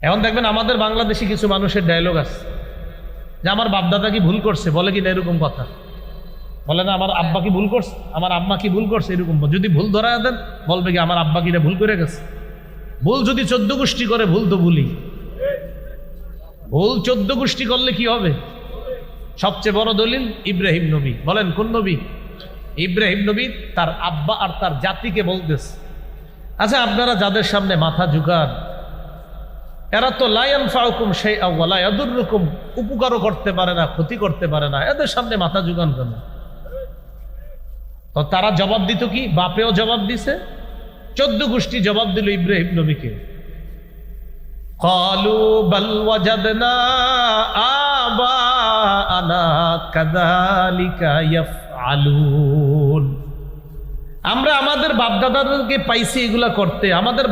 এখন দেখবেন আমাদের বাংলাদেশি কিছু মানুষের ডায়লগ আছে যে আমার বাপদাদা কি ভুল করছে, বলে কি না এরকম কথা বলে না, আমার আব্বা কি ভুল করছে, আমার আম্মা কি ভুল করছে, এরকম যদি ভুল ধরা দেন বলবে কি আমার আব্বা কিটা ভুল করে গেছে। ভুল যদি 14 গোষ্ঠী করে, ভুল তো ভুলই, ভুল 14 গোষ্ঠী করলে কি হবে? সবচেয়ে বড় দলিল ইব্রাহিম নবী। বলেন কোন নবী? ইব্রাহিম নবী তার আব্বা আর তার জাতিকে বলতেছে, আচ্ছা আপনারা যাদের সামনে মাথা ঝুঁকান এরা তো লা ইয়ানফাউকুম শাইআ ওয়া লা ইয়াদুররুকুম, উপকারও করতে পারে না ক্ষতি করতে পারে না, এদের সামনে মাথা ঝুঁকান কেন? তো তারা জবাব দিত কি? বাপেও জবাব দিছে, 14 গোষ্ঠী জবাব দিল ইব্রাহিম নবীকে। ক্বালু বাল ওয়াজাদনা আবাআনা কাযালিকা ইয়াফআলুন, আমরা আমাদের বাপ দাদাদেরকে পাইছি এগুলা করতে, আমাদের